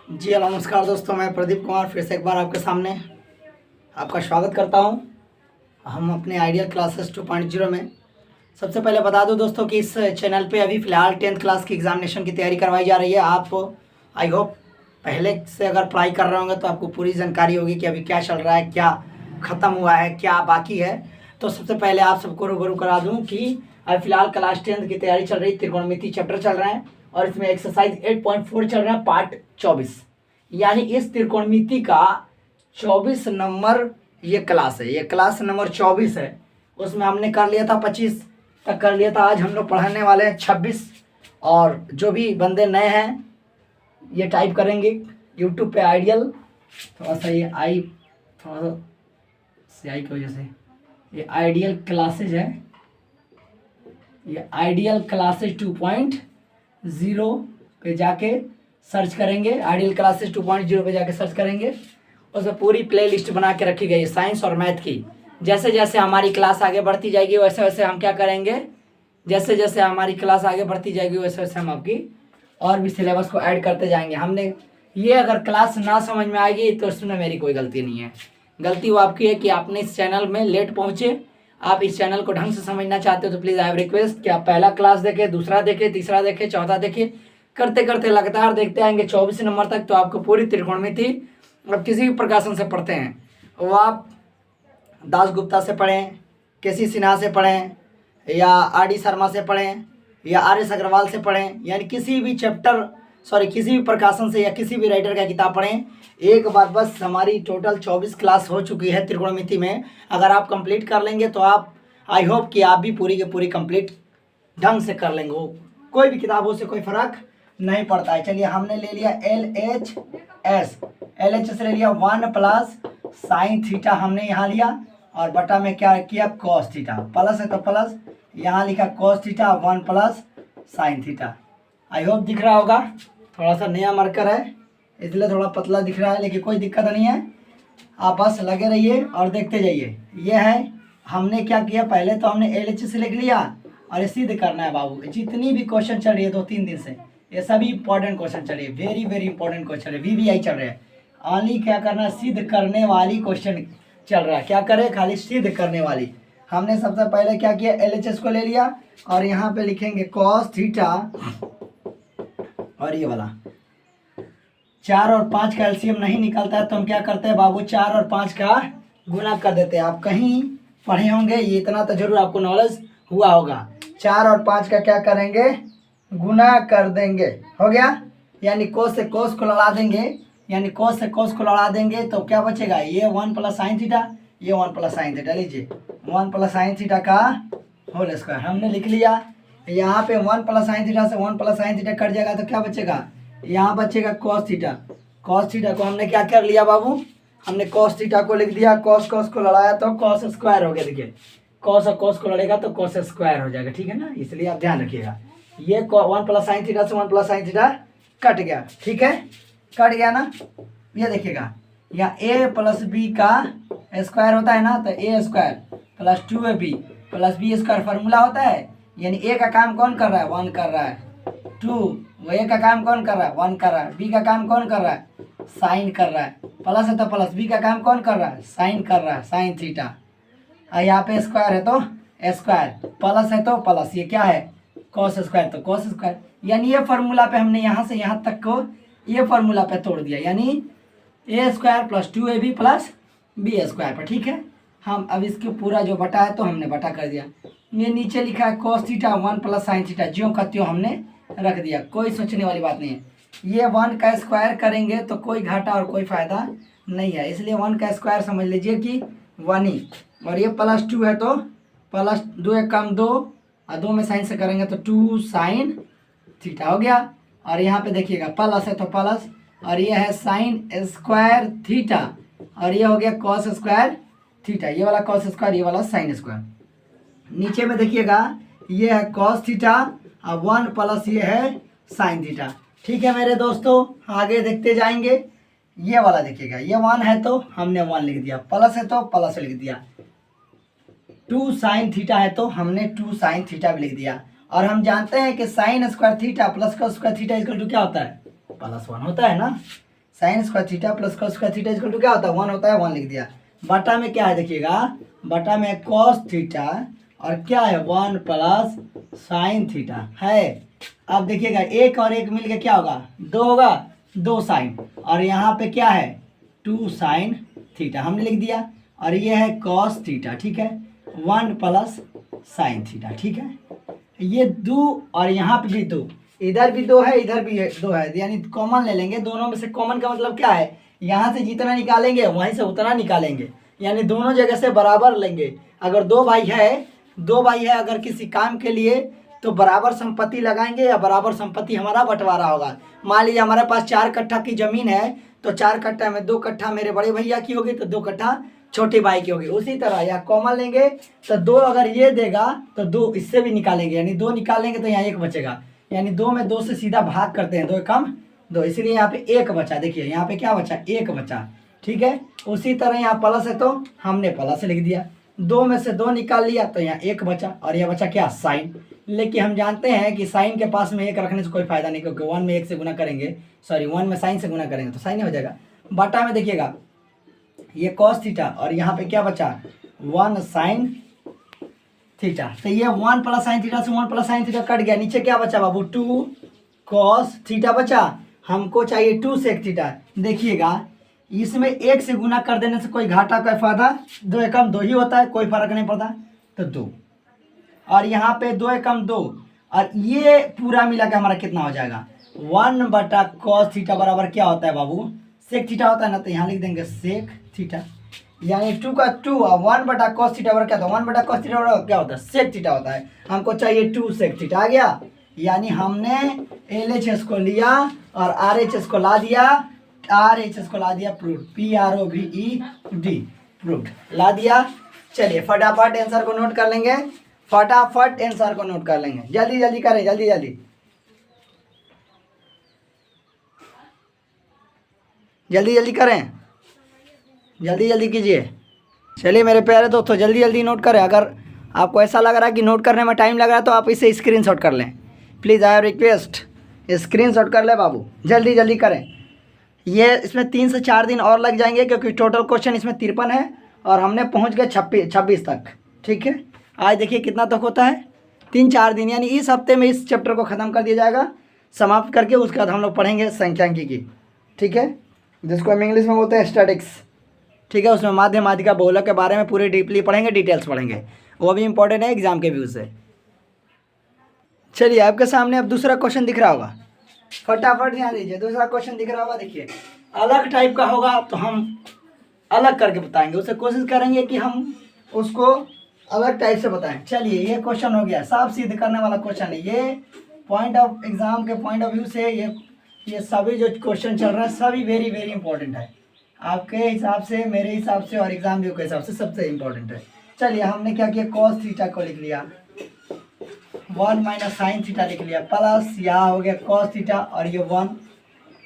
जी hello नमस्कार दोस्तों, मैं प्रदीप कुमार फिर से एक बार आपके सामने आपका स्वागत करता हूं। हम अपने आइडियल क्लासेस 2.0 में सबसे पहले बता दूं दोस्तों कि इस चैनल पे अभी फ़िलहाल 10th क्लास की एग्ज़ामिनेशन की तैयारी करवाई जा रही है। आप आई होप पहले से अगर पढ़ाई कर रहे होंगे तो आपको पूरी जानकारी होगी कि अभी क्या चल रहा है, क्या ख़त्म हुआ है, क्या बाकी है। तो सबसे पहले आप सबको रूबरू करा दूँ कि अभी फ़िलहाल क्लास 10th की तैयारी चल रही है, त्रिकोणमिति चैप्टर चल रहे हैं और इसमें एक्सरसाइज 8.4 चल रहा है, पार्ट 24। यानी इस त्रिकोणमिति का 24 नंबर ये क्लास है, ये क्लास नंबर 24 है। उसमें हमने कर लिया था 25 तक कर लिया था। आज हम लोग पढ़ाने वाले हैं 26। और जो भी बंदे नए हैं ये टाइप करेंगे यूट्यूब पे आइडियल, थोड़ा सा ये आई थोड़ा सा सियाई की वजह से ये आइडियल क्लासेज है, ये आइडियल क्लासेज 2.0 पे जाके सर्च करेंगे। आइडियल क्लासेस 2.0 पे जाके सर्च करेंगे, उसमें पूरी प्ले लिस्ट बना के रखी गई है साइंस और मैथ की। जैसे जैसे हमारी क्लास आगे बढ़ती जाएगी वैसे वैसे हम क्या करेंगे, जैसे जैसे हमारी क्लास आगे बढ़ती जाएगी वैसे वैसे हम आपकी और भी सिलेबस को ऐड करते जाएंगे। हमने ये अगर क्लास ना समझ में आएगी तो उसमें मेरी कोई गलती नहीं है, गलती वो आपकी है कि आपने इस चैनल में लेट पहुँचे। आप इस चैनल को ढंग से समझना चाहते हो तो प्लीज़ आई हैव रिक्वेस्ट कि आप पहला क्लास देखें, दूसरा देखें, तीसरा देखें, चौथा देखें, करते करते लगातार देखते आएंगे 24 नंबर तक। तो आपको पूरी त्रिकोणमिति अब किसी भी प्रकाशन से पढ़ते हैं वो आप दास गुप्ता से पढ़ें, केसी सिन्हा से पढ़ें या आर डी शर्मा से पढ़ें या आर एस अग्रवाल से पढ़ें, यानी किसी भी किसी भी प्रकाशन से या किसी भी राइटर का किताब पढ़ें। एक बार बस हमारी टोटल 24 क्लास हो चुकी है त्रिकोणमिति में। अगर आप कंप्लीट कर लेंगे तो आप आई होप कि आप भी पूरी की पूरी कंप्लीट ढंग से कर लेंगे। कोई भी किताबों से कोई फ़र्क नहीं पड़ता है। चलिए हमने ले लिया एल एच एस ले लिया 1 प्लस साइन थीटा हमने यहाँ लिया और बटा में क्या किया कॉस थीटा, प्लस है तो प्लस यहाँ लिखा cos theta 1 plus sine theta. I hope दिख रहा होगा, थोड़ा सा नया मार्कर है इसलिए थोड़ा पतला दिख रहा है, लेकिन कोई दिक्कत नहीं है। आप बस लगे रहिए और देखते जाइए। ये है हमने क्या किया, पहले तो हमने एल एच एस लिख लिया और ये सिद्ध करना है बाबू। जितनी भी क्वेश्चन चल रही है 2-3 दिन से ये सभी इंपॉर्टेंट क्वेश्चन चल रही है, वेरी वेरी इंपॉर्टेंट क्वेश्चन है, वीवीआई चल रहे हैं। ओनली क्या करना है, सिद्ध करने वाली क्वेश्चन चल रहा है। क्या करें, खाली सिद्ध करने वाली। हमने सबसे पहले क्या किया, एलएचएस को ले लिया और यहाँ पे लिखेंगे कॉस थीटा और ये वाला 4 और 5 का एलसीएम नहीं निकलता है तो हम क्या करते हैं बाबू, 4 और 5 का गुना कर देते हैं। आप कहीं पढ़े होंगे, ये इतना तो जरूर आपको नॉलेज हुआ होगा। 4 और 5 का क्या करेंगे, गुना कर देंगे, हो गया। यानी कोस से कोस को लड़ा देंगे, यानी कोस से कोस को लड़ा देंगे तो क्या बचेगा, ये 1 प्लस साइन थीटा, ये 1 प्लस साइन थीटा। लीजिए 1 प्लस साइन थीटा का होल स्क्वायर हमने लिख लिया। यहाँ पे 1 प्लस साइन थीटा से 1 प्लस साइन थीटा कट जाएगा तो क्या बचेगा, यहाँ बचेगा कॉस थीटा। कॉस थीटा को हमने क्या कर लिया बाबू, हमने कॉस थीटा को लिख दिया, कॉस कॉस को लड़ाया तो कॉस स्क्वायर हो गया। देखिए कॉस और कॉस को लड़ेगा तो कॉस स्क्वायर हो जाएगा, ठीक है ना, इसलिए आप ध्यान रखिएगा। ये 1 प्लस साइन थीटा से 1 प्लस साइन थीटा कट गया, ठीक है, कट गया ना। ये देखिएगा यहाँ ए प्लस बी का स्क्वायर होता है ना, तो a square plus 2ab plus b square formula होता है। यानी ए का काम कौन कर रहा है, 1 कर रहा है, 2 ए का काम कौन कर रहा है, 1 कर रहा है, बी का काम कौन कर रहा है, साइन कर रहा है, प्लस है तो प्लस, बी का काम कौन कर रहा है, साइन कर रहा है, साइन थीटा। यहाँ पे स्क्वायर है तो स्क्वायर, प्लस है तो प्लस, ये क्या है कॉस स्क्वायर तो कॉस स्क्वायर। यानी ये फार्मूला पे हमने यहाँ से यहाँ तक को ये फार्मूला पे तोड़ दिया, यानी a square plus 2ab plus b square पर, ठीक है। हम अब इसके पूरा जो बटा है तो हमने बटा कर दिया। ये नीचे लिखा है cos theta 1 plus sine theta, ज्यों का त्यों हमने रख दिया, कोई सोचने वाली बात नहीं है। ये 1 का स्क्वायर करेंगे तो कोई घाटा और कोई फायदा नहीं है, इसलिए 1 का स्क्वायर समझ लीजिए कि 1 ही। और ये प्लस 2 है तो प्लस 2 एक कम 2 और 2 में साइन से करेंगे तो 2 साइन थीटा हो गया। और यहाँ पे देखिएगा प्लस है तो प्लस, और ये है साइन स्क्वायर थीटा और ये हो गया कॉस स्क्वायर थीटा, ये वाला कॉस स्क्वायर, ये वाला साइन स्क्वायर। नीचे में देखिएगा ये है कॉस थीटा और 1 प्लस ये है साइन थीटा, ठीक है मेरे दोस्तों। आगे देखते जाएंगे। ये वाला देखिएगा, ये 1 है तो हमने 1 लिख दिया, प्लस है तो प्लस लिख दिया, 2 साइन थीटा है तो हमने 2 साइन थीटा भी लिख दिया। और हम जानते हैं कि sine square theta plus cos square theta equal to क्या होता है, +1 होता है ना। Sine square theta plus cos square theta equal to क्या होता है 1 होता है, 1 लिख दिया। बटा में क्या है देखिएगा, बटा में कॉस थीटा और क्या है 1 प्लस साइन थीटा है। अब देखिएगा एक और एक मिल के क्या होगा 2 होगा, 2 साइन और यहाँ पे क्या है 2 साइन थीटा हमने लिख दिया। और ये है कॉस थीटा, ठीक है 1 प्लस साइन थीटा, ठीक है। ये 2 और यहाँ पे भी 2, इधर भी 2 है इधर भी 2 है, यानी कॉमन ले लेंगे। दोनों में से कॉमन का मतलब क्या है, यहाँ से जितना निकालेंगे वहीं से उतना निकालेंगे, यानी दोनों जगह से बराबर लेंगे। अगर 2 भाई है अगर किसी काम के लिए तो बराबर संपत्ति लगाएंगे या बराबर संपत्ति हमारा बंटवारा होगा। मान लीजिए हमारे पास 4 कट्ठा की जमीन है तो 4 कट्ठा में 2 कट्ठा मेरे बड़े भैया की होगी तो 2 कट्ठा छोटे भाई की होगी। उसी तरह या कॉमन लेंगे तो 2 अगर ये देगा तो 2 इससे भी निकालेंगे, यानी 2 निकालेंगे तो यहाँ 1 बचेगा, यानी 2 में 2 से सीधा भाग करते हैं, 2 कम 2, इसलिए यहाँ पे 1 बचा। देखिए यहाँ पे क्या बचा 1 बचा, ठीक है। उसी तरह यहाँ प्लस है तो हमने प्लस लिख दिया, 2 में से 2 निकाल लिया तो यहाँ 1 बचा और यह बचा क्या साइन। लेकिन हम जानते हैं कि साइन के पास में 1 रखने से कोई फायदा नहीं, क्योंकि 1 में 1 से गुना करेंगे, सॉरी 1 में साइन से गुना करेंगे तो साइन हो जाएगा। बटा में देखिएगा ये कॉस थीटा और यहाँ पे क्या बचा 1 साइन थीटा, तो ये 1 प्लस साइन थीटा से 1 प्लस साइन थीटा कट गया। नीचे क्या बचा बाबू 2 कॉस थीटा बचा, हमको चाहिए 2 सेक थीटा। देखिएगा इसमें 1 से गुना कर देने से कोई घाटा कोई फायदा, 2 एकम 2 ही होता है, कोई फर्क नहीं पड़ता, तो 2 और यहाँ पे 2 एकम 2 और ये पूरा मिला के हमारा कितना हो जाएगा 1 बटा कॉस थीटा बराबर क्या होता है बाबू सेक थीटा होता है ना, तो यहाँ लिख देंगे सेक थीटा, यानी 2 का 2 और 1 बटा कॉस थीटा बराबर क्या होता है 1 बटा कॉस थीटा बराबर क्या होता है सेक थीटा होता है। हमको चाहिए 2 सेक थीटा आ गया, यानी हमने LHS को लिया और RHS को ला दिया, RHS को ला दिया प्रूफ, PROVED प्रूफ ला दिया। चलिए फटाफट आंसर को नोट कर लेंगे, फटाफट आंसर को नोट कर लेंगे, जल्दी जल्दी करें, जल्दी जल्दी जल्दी जल्दी करें, जल्दी जल्दी कीजिए। चलिए मेरे प्यारे दोस्तों जल्दी जल्दी नोट करें। अगर आपको ऐसा लग रहा है कि नोट करने में टाइम लग रहा है तो आप इसे स्क्रीनशॉट कर लें, प्लीज़ आई रिक्वेस्ट स्क्रीनशॉट कर ले बाबू, जल्दी जल्दी करें। ये इसमें 3 से 4 दिन और लग जाएंगे क्योंकि टोटल क्वेश्चन इसमें 53 है और हमने पहुंच गए 26 तक, ठीक है। आज देखिए कितना तक होता है 3-4 दिन, यानी इस हफ्ते में इस चैप्टर को ख़त्म कर दिया जाएगा, समाप्त करके उसके बाद हम लोग पढ़ेंगे संख्यांकी की, ठीक है, जिसको हम इंग्लिश में बोलते हैं स्टैटिक्स, ठीक है। उसमें माध्य माध्यिका बहुलक के बारे में पूरे डीपली पढ़ेंगे, डिटेल्स पढ़ेंगे, वो भी इंपॉर्टेंट है एग्जाम के व्यू से। चलिए आपके सामने अब दूसरा क्वेश्चन दिख रहा होगा, फटाफट ध्यान दीजिए, दूसरा क्वेश्चन दिख रहा होगा। देखिए अलग टाइप का होगा तो हम अलग करके बताएंगे, उससे कोशिश करेंगे कि हम उसको अलग टाइप से बताएं। चलिए ये क्वेश्चन हो गया, साफ सिद्ध करने वाला क्वेश्चन है ये, पॉइंट ऑफ एग्जाम के पॉइंट ऑफ व्यू से ये सभी जो क्वेश्चन चल रहा है सभी वेरी वेरी इंपॉर्टेंट है, आपके हिसाब से, मेरे हिसाब से और एग्जाम व्यू के हिसाब से सबसे इंपॉर्टेंट है। चलिए हमने क्या किया कॉस थीटा को लिख लिया, 1 माइनस साइन थीटा लिख लिया, प्लस यहाँ हो गया कॉस थीटा और ये 1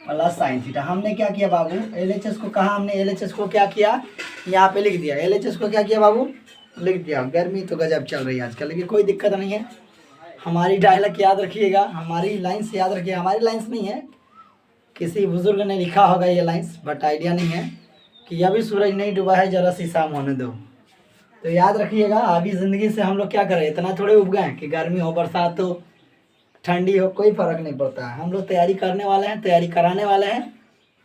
प्लस साइन थीटा। हमने क्या किया बाबू LHS को कहा, हमने LHS को क्या किया यहाँ पे लिख दिया, LHS को क्या किया बाबू लिख दिया। गर्मी तो गजब चल रही है आजकल, लेकिन कोई दिक्कत नहीं है, हमारी डायलॉग याद रखिएगा, हमारी लाइन्स याद रखिए, हमारी लाइन्स नहीं है, किसी बुजुर्ग ने लिखा होगा ये लाइन्स, बट आइडिया नहीं है कि अभी सूरज नहीं डूबा है जरा सी शाम होने दो, तो याद रखिएगा। अभी ज़िंदगी से हम लोग क्या करें, इतना थोड़े उब गए कि गर्मी हो बरसात हो ठंडी हो कोई फ़र्क नहीं पड़ता है, हम लोग तैयारी करने वाले हैं, तैयारी कराने वाले हैं,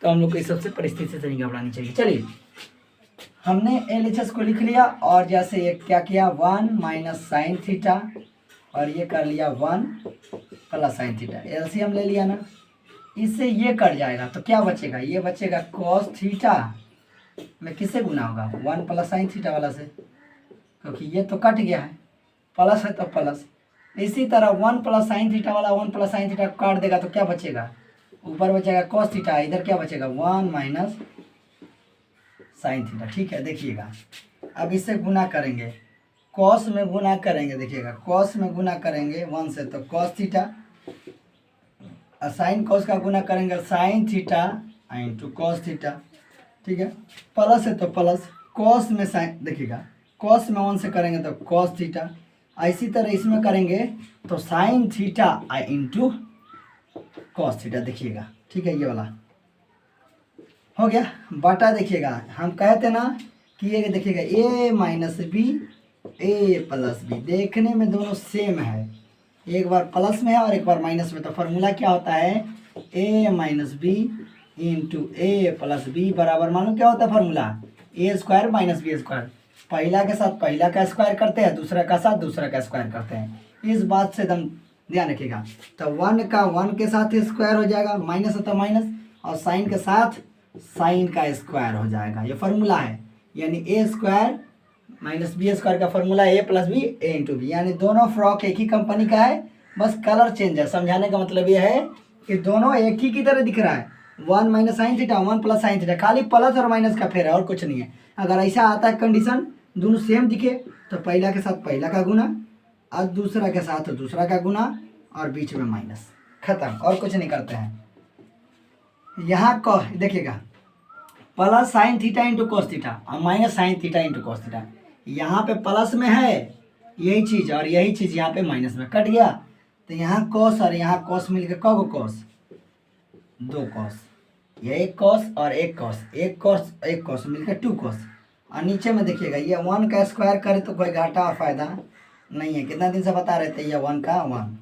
तो हम लोग को इस सबसे परिस्थिति से नहीं घबरानी चाहिए। चलिए हमने LHS को लिख लिया और जैसे ये क्या किया 1 माइनस साइन थीटा और ये कर लिया 1 प्लस साइन थीटा, LCM ले लिया ना, इससे ये कट जाएगा तो क्या बचेगा, ये बचेगा कॉस थीटा में किससे गुना होगा 1 प्लस साइन थीटा वाला से, क्योंकि ये तो कट गया है, प्लस है तो प्लस। इसी तरह 1 प्लस साइन थीटा वाला 1 प्लस साइन थीटा काट देगा तो क्या बचेगा, ऊपर बचेगा कॉस थीटा, इधर क्या बचेगा 1 माइनस साइन थीटा, ठीक है। देखिएगा अब इससे गुना करेंगे, कॉस में गुना करेंगे, देखिएगा कॉस में गुना करेंगे 1 से तो कॉस थीटा, और साइन कॉस का गुना करेंगे sign theta into cos theta, ठीक है। प्लस है तो प्लस, कॉस में साइन, देखिएगा कॉस में 1 से करेंगे तो कॉस थीटा, इसी तरह इसमें करेंगे तो sign theta into cos theta, देखिएगा ठीक है ये वाला। हो गया। बटा देखिएगा, हम कहते ना कि ये देखिएगा a minus b a plus b, देखने में दोनों सेम है, एक बार प्लस में है और एक बार माइनस में। तो फार्मूला क्या होता है, a minus b into a plus b बराबर, मालूम क्या होता है formula, a square minus b square. पहला के साथ पहला का स्क्वायर करते हैं, दूसरा का साथ दूसरा का स्क्वायर करते हैं। इस बात से एकदम ध्यान रखिएगा। तो 1 का 1 के साथ स्क्वायर हो जाएगा, माइनस होता है माइनस, और साइन के साथ साइन का स्क्वायर हो जाएगा। ये फार्मूला है, यानी a square minus b square का फार्मूला ए प्लस बी ए इंटू बी, यानी दोनों फ्रॉक एक ही कंपनी का है, बस कलर चेंज है। समझाने का मतलब ये है कि दोनों एक ही की तरह दिख रहा है, 1 minus sine theta 1 plus sine theta, खाली प्लस और माइनस का फेर है और कुछ नहीं है। अगर ऐसा आता है कंडीशन दोनों सेम दिखे तो पहला के साथ पहला का गुना और दूसरा के साथ दूसरा का गुना और बीच में माइनस, खत्म, और कुछ नहीं करते हैं। यहाँ को देखिएगा plus sine theta into cos theta और minus sine theta into cos theta, यहाँ पे प्लस में है यही चीज़ और यही चीज़ यहाँ पे माइनस में कट गया। तो यहाँ कोस और यहाँ कोस मिलकर कौ कोस, 2 कोस, ये एक कोस और एक कोस, एक कोस मिलकर 2 कोस। और नीचे में देखिएगा ये 1 का स्क्वायर करे तो कोई घाटा और फायदा नहीं है, कितना दिन से बता रहे थे, ये 1 का 1।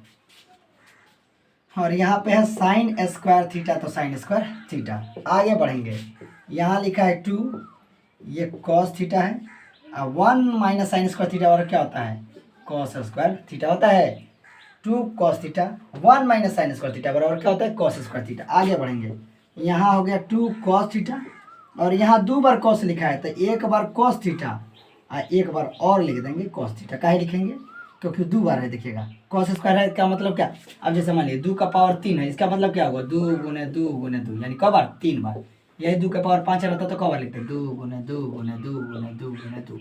और यहाँ पे है साइन स्क्वायर थीटा, तो साइन स्क्वायर थीटा। आगे बढ़ेंगे, यहाँ लिखा है 2, ये कॉस थीटा है, और 1 माइनस साइन स्क्वायर थीटा और क्या होता है, कॉस स्क्वायर थीटा होता है। 2 cos theta 1 minus sign square theta बराबर क्या होता है, कॉस स्क्वायर थीटा। आगे बढ़ेंगे, यहाँ हो गया 2 कॉस थीटा, और यहाँ 2 बार कॉस लिखा है, तो एक बार कॉस थीटा और एक बार और लिख देंगे कॉस थीटा। काहे लिखेंगे, क्योंकि 2 बार है। देखिएगा कॉस स्क्वायर है, क्या मतलब क्या, अब जैसे मान लीजिए 2 का पावर 3 है, इसका मतलब क्या होगा, 2 गुने 2 गुने 2, यानी कब बार, 3 बार। यही 2 का पावर 5 रहता तो कब बार लिखते, 2 गुने 2 गुने 2 गुने 2 गुने 2,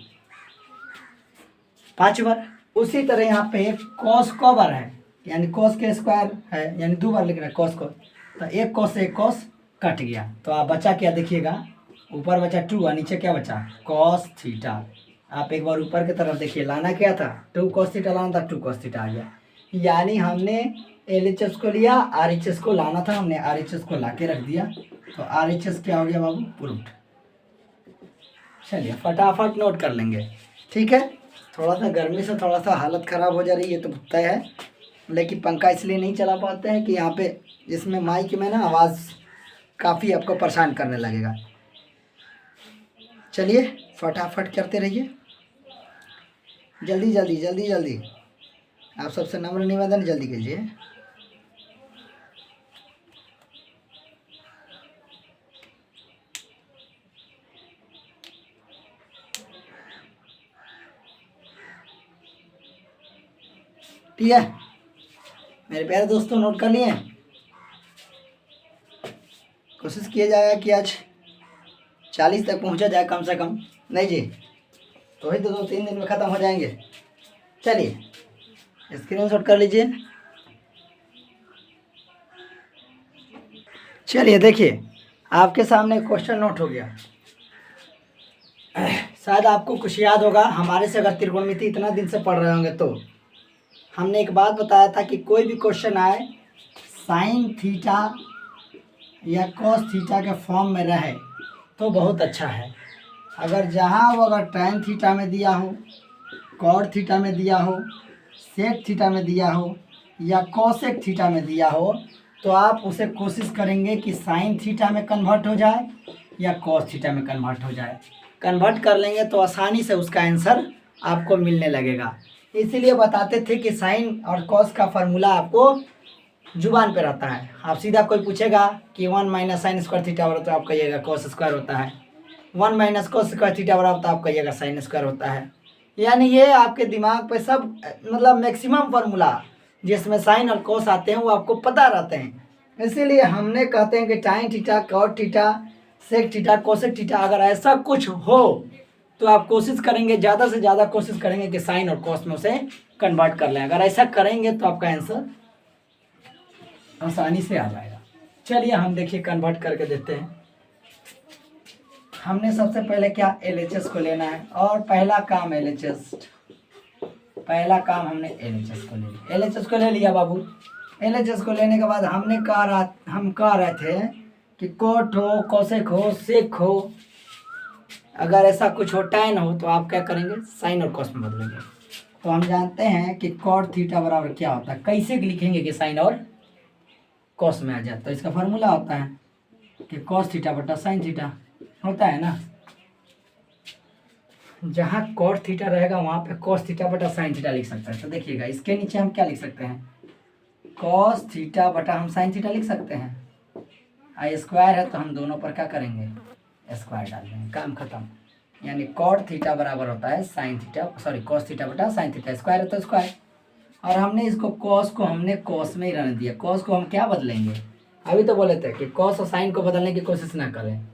5 बार। उसी तरह यहाँ पे कॉस क बार है, यानी कॉस के स्क्वायर है, यानी 2 बार लिख रहे हैं कॉस को, तो एक कॉस से एक कॉस कट गया। तो आप बचा क्या देखिएगा, ऊपर बचा 2 और नीचे क्या बचा, कॉस थीटा। आप एक बार ऊपर की तरफ देखिए, लाना क्या था, 2 कॉस थीटा लाना था, 2 कॉस थीटा आ गया। यानी हमने LHS को लिया, RHS को लाना था, हमने RHS को ला के रख दिया, तो RHS क्या हो गया बाबू, प्रूव्ड। चलिए फटाफट नोट कर लेंगे, ठीक है। थोड़ा सा गर्मी से थोड़ा सा हालत ख़राब हो जा रही है, तो तय है, लेकिन पंखा इसलिए नहीं चला पाते हैं कि यहाँ पे इसमें माइक में ना आवाज़ काफ़ी आपको परेशान करने लगेगा। चलिए फटाफट करते रहिए, जल्दी जल्दी जल्दी जल्दी, आप सबसे नम्र निवेदन, जल्दी कीजिए। ठीक है मेरे प्यारे दोस्तों, नोट कर लिए, कोशिश किया जाएगा कि आज 40 तक पहुंचा जाए कम से कम, नहीं जी तो ही तो 2-3 दिन में ख़त्म हो जाएंगे। चलिए स्क्रीनशॉट कर लीजिए। चलिए देखिए आपके सामने क्वेश्चन नोट हो गया, शायद आपको कुछ याद होगा, हमारे से अगर त्रिकोणमिति इतना दिन से पढ़ रहे होंगे तो हमने एक बात बताया था कि कोई भी क्वेश्चन आए साइन थीटा या कॉस थीटा के फॉर्म में रहे तो बहुत अच्छा है। अगर जहाँ वो अगर टैन थीटा में दिया हो, कॉट थीटा में दिया हो, सेक थीटा में दिया हो या कोसेक थीटा में दिया हो, तो आप उसे कोशिश करेंगे कि साइन थीटा में कन्वर्ट हो जाए या कॉस थीटा में कन्वर्ट हो जाए। कन्वर्ट कर लेंगे तो आसानी से उसका आंसर आपको मिलने लगेगा। इसीलिए बताते थे कि साइन और कॉस का फार्मूला आपको जुबान पे रहता है। आप सीधा कोई पूछेगा कि 1 माइनस साइन स्क्वायर थीटा बराबर, तो आप कहिएगा कॉस स्क्वायर होता है। 1 माइनस कॉस स्क्वायर थीटा बराबर, तो आप कहिएगा साइन स्क्वायर होता है। यानी ये आपके दिमाग पे सब मतलब मैक्सिमम फार्मूला जिसमें साइन और कॉस आते हैं वो आपको पता रहते हैं। इसीलिए हमने कहते हैं कि tan theta, cot theta, sec theta, cosec theta, अगर ऐसा कुछ हो तो आप कोशिश करेंगे, ज़्यादा से ज़्यादा कोशिश करेंगे कि साइन और कॉस में उसे कन्वर्ट कर लें। अगर ऐसा करेंगे तो आपका आंसर आसानी से आ जाएगा। चलिए हम देखिए कन्वर्ट करके देते हैं। हमने सबसे पहले क्या LHS को लेना है, और पहला काम LHS, पहला काम हमने LHS को ले लिया। LHS को ले लिया बाबू। LHS को लेने के बाद हम कह रहे थे कि कोट हो, कोसेक हो, सेक हो, अगर ऐसा कुछ हो, tan हो, तो आप क्या करेंगे, साइन और कॉस में बदलेंगे। तो हम जानते हैं कि कॉट थीटा बराबर क्या होता है, कैसे लिखेंगे कि साइन और कॉस में आ जाए। तो इसका फार्मूला होता है कि कॉस थीटा बटा साइन थीटा होता है ना। जहाँ कॉट थीटा रहेगा वहाँ पे कॉस थीटा बटा साइन थीटा लिख सकते हैं। तो देखिएगा इसके नीचे हम क्या लिख सकते हैं, कॉस थीटा बटा हम साइन थीटा लिख सकते हैं। आई स्क्वायर है तो हम दोनों पर क्या करेंगे, स्क्वायर डाल देंगे, काम खत्म। यानी कॉट थीटा बराबर होता है sine theta, sorry cos theta बटा साइन थीटा, स्क्वायर है तो स्क्वायर। और हमने इसको कॉस को हमने कॉस में ही रहने दिया। कॉस को हम क्या बदलेंगे, अभी तो बोले थे कि कॉस और साइन को बदलने की कोशिश ना करें,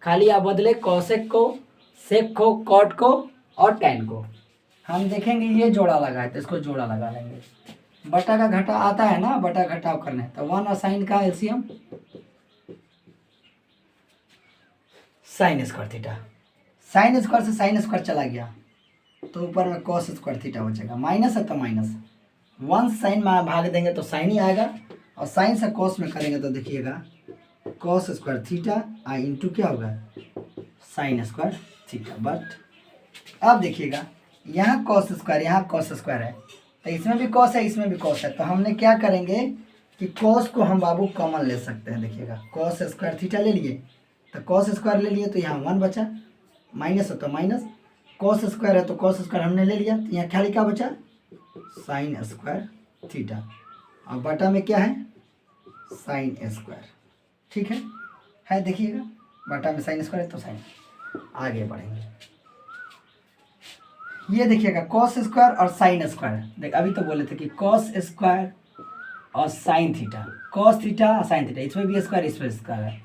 खाली आप बदले कॉसेक को, सेक को, कॉट को और टैन को। हम देखेंगे ये जोड़ा लगा है तो इसको जोड़ा लगा लेंगे। बटा का घटा आता है ना, बटा घटाव करने, तो 1 और साइन का LCM sign square theta. Sine square से साइन स्क्वायर चला गया तो ऊपर में कॉस स्क्वायर थीटा बचेगा, माइनस है तो माइनस, 1 साइन में भाग देंगे तो साइन ही आएगा, और साइन से कॉस में करेंगे तो देखिएगा कॉस स्क्वायर थीटा आई इंटू क्या होगा, साइन स्क्वायर थीटा। बट अब देखिएगा यहाँ कॉस स्क्वायर, यहाँ कॉस स्क्वायर है, तो इसमें भी कॉस है, इसमें भी कॉस है, तो हमने क्या करेंगे कि कॉस को हम बाबू कॉमन ले सकते हैं। देखिएगा कॉस स्क्वायर थीटा ले लिए तो कॉस स्क्वायर ले लिए तो यहाँ 1 बचा, माइनस है तो माइनस, कॉस स्क्वायर है तो कॉस स्क्वायर हमने ले लिया, तो यहाँ खाली क्या बचा, साइन स्क्वायर थीटा, और बटा में क्या है, साइन स्क्वायर। ठीक है देखिएगा बटा में साइन स्क्वायर है तो साइन। आगे बढ़ेंगे, ये देखिएगा कॉस स्क्वायर और साइन स्क्वायर, देख अभी तो बोले थे कि कॉस स्क्वायर और साइन थीटा, कॉस थीटा और साइन थीटा, इसमें भी स्क्वायर इसमें स्क्वायर है,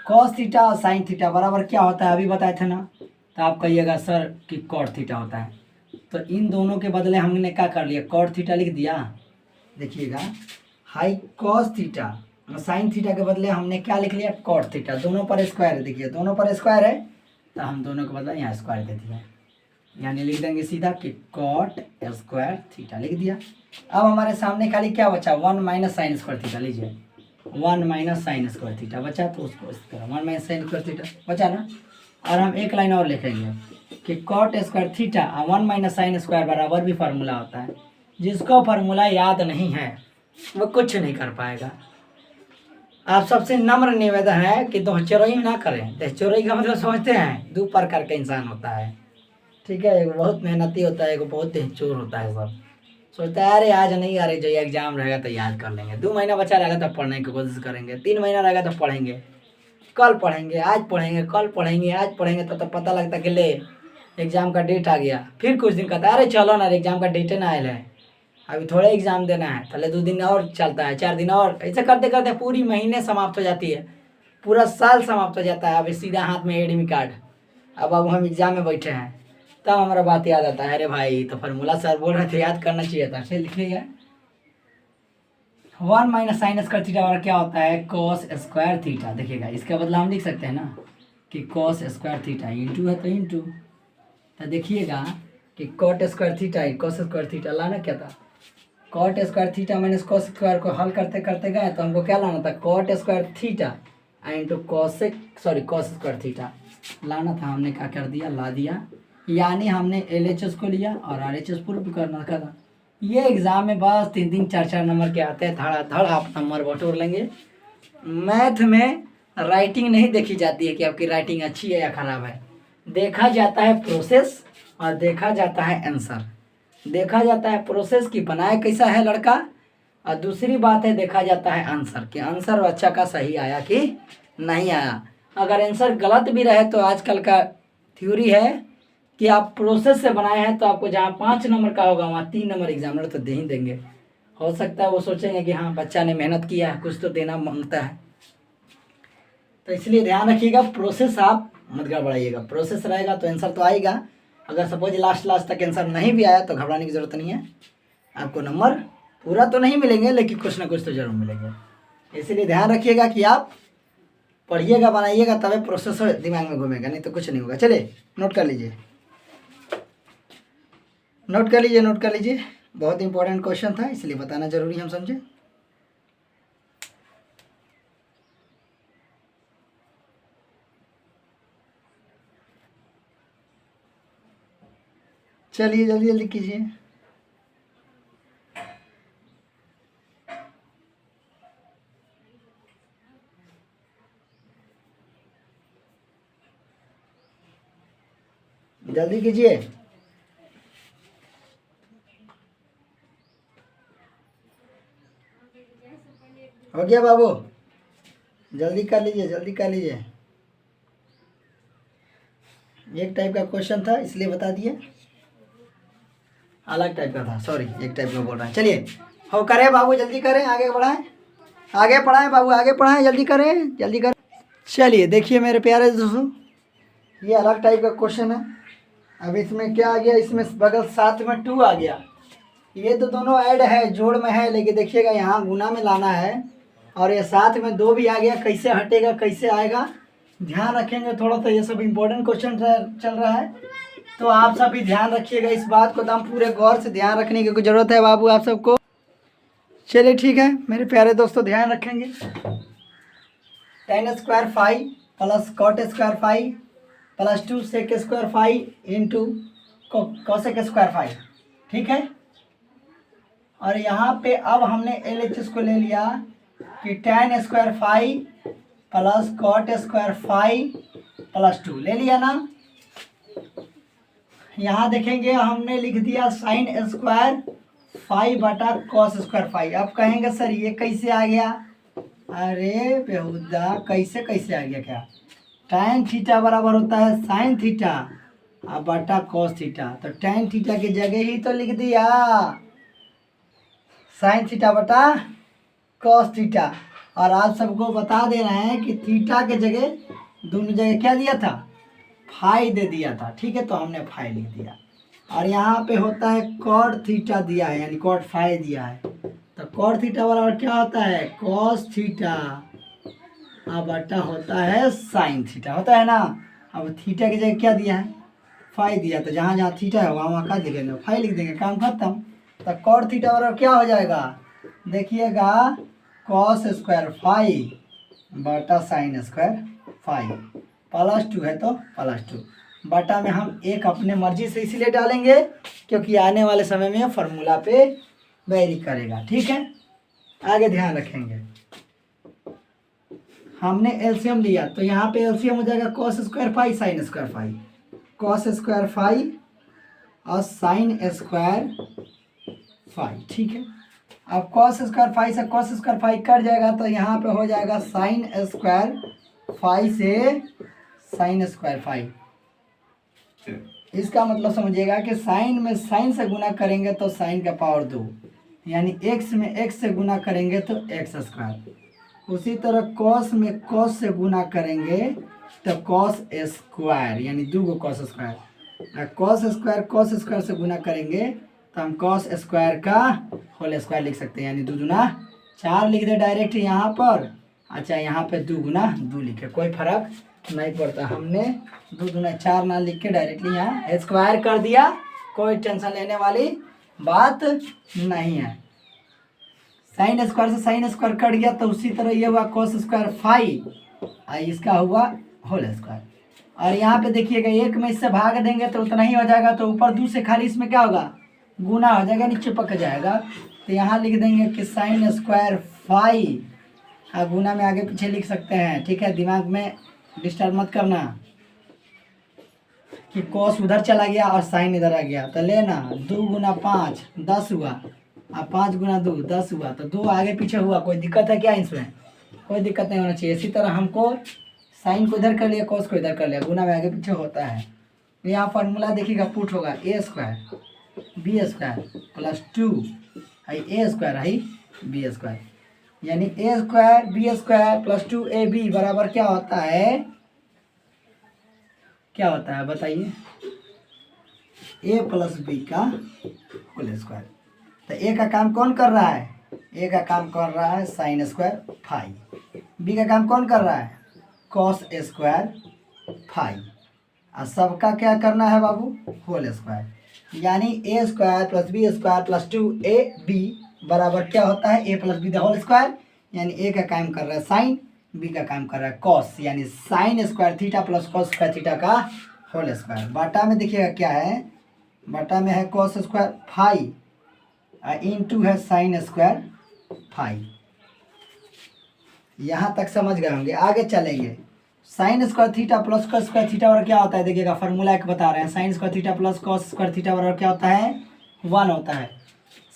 कॉस थीटा और साइन थीटा बराबर क्या होता है, अभी बताए थे ना। तो आप कहिएगा सर कि कॉट थीटा होता है, तो इन दोनों के बदले हमने क्या कर लिया, कॉट थीटा लिख दिया। देखिएगा हाई कॉस थीटा और साइन थीटा के बदले हमने क्या लिख लिया, कॉट थीटा, दोनों पर स्क्वायर है, देखिए दोनों पर स्क्वायर है तो हम दोनों के बदले यहाँ स्क्वायर दे दिया, यानी लिख देंगे सीधा कि कॉट स्क्वायर थीटा लिख दिया। अब हमारे सामने खाली क्या बचा, 1 माइनस साइन स्क्वायर थीटा, लीजिए 1 माइनस साइन स्क्वायर थीटा बचा, तो उसको इस तरह 1 माइनस साइन स्क्वायर थीटा बचा ना। और हम एक लाइन और लिखेंगे कि कॉट स्क्वायर थीटा और 1 माइनस साइन स्क्वायर बराबर भी फार्मूला होता है। जिसको फार्मूला याद नहीं है वो कुछ नहीं कर पाएगा। आप सबसे नम्र निवेदन है कि दोहचोरई ना करें। दोहचोरई का मतलब समझते हैं, दो प्रकार का इंसान होता है, ठीक है, एक बहुत मेहनती होता है, एक बहुत चोर होता है। सब सोचता है अरे आज नहीं, अरे जो एग्जाम रहेगा तो याद कर लेंगे, 2 महीना बचा रहेगा तब पढ़ने की कोशिश करेंगे, 3 महीना रहेगा तो पढ़ेंगे, कल पढ़ेंगे, आज पढ़ेंगे, कल पढ़ेंगे, आज पढ़ेंगे, तो पता लगता है कि ले एग्जाम का डेट आ गया। फिर कुछ दिन कहता है अरे चलो ना एग्जाम का डेट ना आया है, अभी थोड़ा एग्जाम देना है, पहले 2 दिन और चलता है, 4 दिन और, ऐसे करते करते पूरी महीने समाप्त हो जाती है, पूरा साल समाप्त हो जाता है। अभी सीधा हाथ में एडमिट कार्ड, अब हम एग्जाम में बैठे हैं, तब हमारा बात याद आता है, अरे भाई तो फार्मूला सर बोल रहे थे याद करना चाहिए था। फिर लिखिएगा 1 माइनस साइन स्क्वायर थीटा और क्या होता है, कॉस स्क्वायर थीटा। देखिएगा इसका बदला हम लिख सकते हैं ना कि कॉस स्क्वायर थीटा, इंटू है तो इंटू, तो देखिएगा कि cot square theta cos square theta लाना क्या था, cot square theta minus cos square को हल करते करते गए तो हमको क्या लाना था, cot square theta into cosec sorry cos square theta लाना था। हमने क्या कर दिया, ला दिया, यानी हमने LHS को लिया और RHS प्रूफ करना था। ये एग्ज़ाम में बस 3-3 4-4 नंबर के आते हैं, धड़ाधड़ आप नंबर बटोर लेंगे। मैथ में राइटिंग नहीं देखी जाती है कि आपकी राइटिंग अच्छी है या ख़राब है, देखा जाता है प्रोसेस और देखा जाता है आंसर। देखा जाता है प्रोसेस की बनाया कैसा है लड़का, और दूसरी बात है देखा जाता है आंसर कि आंसर अच्छा का सही आया कि नहीं आया। अगर आंसर गलत भी रहे तो आजकल का थ्योरी है कि आप प्रोसेस से बनाए हैं तो आपको जहाँ 5 नंबर का होगा वहाँ 3 नंबर एग्जामिनर तो दे ही देंगे। हो सकता है वो सोचेंगे कि हाँ बच्चा ने मेहनत किया है, कुछ तो देना मांगता है। तो इसलिए ध्यान रखिएगा, प्रोसेस आप मत गड़बड़ाइएगा, प्रोसेस रहेगा तो आंसर तो आएगा। अगर सपोज लास्ट तक आंसर नहीं भी आया तो घबराने की ज़रूरत नहीं है, आपको नंबर पूरा तो नहीं मिलेंगे लेकिन कुछ ना कुछ तो जरूर मिलेंगे। इसलिए ध्यान रखिएगा कि आप पढ़िएगा बनाइएगा तभी प्रोसेस दिमाग में घूमेगा, नहीं तो कुछ नहीं होगा। चलिए नोट कर लीजिए, नोट कर लीजिए, नोट कर लीजिए, बहुत इंपॉर्टेंट क्वेश्चन था इसलिए बताना जरूरी हम समझे। चलिए जल्दी जल्दी कीजिए। जल्दी कीजिए। हो गया बाबू, जल्दी कर लीजिए, जल्दी कर लीजिए। एक टाइप का क्वेश्चन था इसलिए बता दिए, अलग टाइप का था, सॉरी, एक टाइप का बोल रहा है। चलिए हो करें बाबू, जल्दी करें, आगे बढ़ाएं, आगे पढ़ाएं बाबू, आगे पढ़ाएं, जल्दी करें, जल्दी करें। चलिए देखिए मेरे प्यारे दोस्तों, ये अलग टाइप का क्वेश्चन है। अब इसमें क्या आ गया, इसमें बगल साथ में 2 आ गया। ये तो दोनों ऐड है, जोड़ में है, लेकिन देखिएगा यहाँ गुना में लाना है। और ये साथ में 2 भी आ गया, कैसे हटेगा, कैसे आएगा, ध्यान रखेंगे थोड़ा सा। ये सब इम्पोर्टेंट क्वेश्चन चल रहा है, तो आप सब भी ध्यान रखिएगा इस बात को, एकदम पूरे गौर से ध्यान रखने की ज़रूरत है बाबू आप सबको। चलिए ठीक है मेरे प्यारे दोस्तों, ध्यान रखेंगे। tan square 5 plus cot square 5 plus 2 sec square 5 into cosec square 5, ठीक है। और यहाँ पे अब हमने LHS को ले लिया कि tan square 5 plus cot square 5 plus 2 ले लिया ना। यहाँ देखेंगे हमने लिख दिया sin स्क्वायर 5 बटा cos स्क्वायर 5। अब कहेंगे सर ये कैसे आ गया, अरे बेहुदा कैसे कैसे आ गया, क्या tan थीटा बराबर होता है sin थीटा और बटा cos थीटा, तो tan थीटा की जगह ही तो लिख दिया sin थीटा बटा cos थीटा। और आप सबको बता दे रहे हैं कि थीटा के जगह दोनों जगह क्या दिया था, फाई दे दिया था, ठीक है, तो हमने फाई लिख दिया। और यहाँ पे होता है cot थीटा दिया है, यानी cot फाई दिया है, तो cot थीटा बराबर क्या होता है cos थीटा और बटा होता है sin थीटा, होता है ना। अब थीटा की जगह क्या दिया है, फाई दिया, तो जहाँ जहाँ थीटा है वहाँ वहाँ क्या लिखेंगे, फाई लिख देंगे, काम खत्म। तो cot थीटा बराबर क्या हो जाएगा, देखिएगा cos स्क्वायर 5 बटा sin स्क्वायर 5 प्लस 2 है तो प्लस 2 बटा में हम एक अपने मर्जी से इसलिए डालेंगे क्योंकि आने वाले समय में फार्मूला पे वेरी करेगा, ठीक है। आगे ध्यान रखेंगे, हमने एलसीएम लिया तो यहाँ पे एलसीएम हो जाएगा cos square 5 sin square 5, cos square 5 और sin स्क्वायर 5, ठीक है। अब cos स्क्वायर 5 से cos स्क्वायर 5 कट जाएगा, तो यहाँ पे हो जाएगा sin स्क्वायर 5 से sin स्क्वायर 5। इसका मतलब समझिएगा कि साइन में साइन से गुना करेंगे तो साइन का पावर 2, यानी x में x से गुना करेंगे तो x स्क्वायर। उसी तरह cos में cos से गुना करेंगे तो cos स्क्वायर, यानी 2 cos स्क्वायर। cos स्क्वायर से गुना करेंगे तो हम cos स्क्वायर का होल स्क्वायर लिख सकते हैं, यानी 2 दूना 4 लिख दे डायरेक्ट यहाँ पर। अच्छा यहाँ पे 2 गुना 2 लिखे, कोई फर्क नहीं पड़ता, हमने 2 दूना 4 ना लिख के डायरेक्टली यहाँ स्क्वायर कर दिया, कोई टेंशन लेने वाली बात नहीं है। साइन स्क्वायर से साइन स्क्वायर कट गया, तो उसी तरह ये हुआ cos स्क्वायर 5 इसका हुआ होल स्क्वायर। और यहाँ पे देखिएगा 1 में इससे भाग देंगे तो उतना ही हो जाएगा, तो ऊपर 2 से खाली इसमें क्या होगा गुना हो जाएगा, नीचे पक जाएगा। तो यहाँ लिख देंगे कि साइन स्क्वायर 5 गुना में आगे पीछे लिख सकते हैं, ठीक है, दिमाग में डिस्टर्ब मत करना कि cos उधर चला गया और साइन इधर आ गया। तो लेना 2 गुना 5 10 हुआ, अब 5 गुना 2 10 हुआ, तो 2 आगे पीछे हुआ, कोई दिक्कत है क्या इसमें, कोई दिक्कत नहीं होना चाहिए। इसी तरह हमको साइन को इधर कर लिया, cos को इधर कर लिया, गुना में आगे पीछे होता है। यहाँ फार्मूला देखिएगा पुट होगा a square b square plus 2 है a स्क्वायर है बी स्क्वायर, यानी a square b square plus 2ab बराबर क्या होता है, क्या होता है बताइए, a प्लस बी का होल स्क्वायर। तो a का काम कौन कर रहा है, a का काम कर रहा है साइन स्क्वायर 5, b का काम कौन कर रहा है cos स्क्वायर 5, और सबका क्या करना है बाबू होल स्क्वायर, यानी a square plus b square plus 2ab बराबर क्या होता है a plus b the whole square, यानी a का काम कर रहा है साइन, b का काम कर रहा है cos, यानी sine square theta plus cos square theta का होल स्क्वायर। बाटा में देखिएगा क्या है, बटा में है कॉस स्क्वायर फाई इंटू है साइन स्क्वायर फाई। यहाँ तक समझ गए होंगे। आगे चलेंगे। Sign square theta plus cos square theta बराबर क्या होता है, देखिएगा फॉर्मूला एक बता रहे हैं। Sign square theta plus cos square theta बराबर क्या होता है, 1 होता है।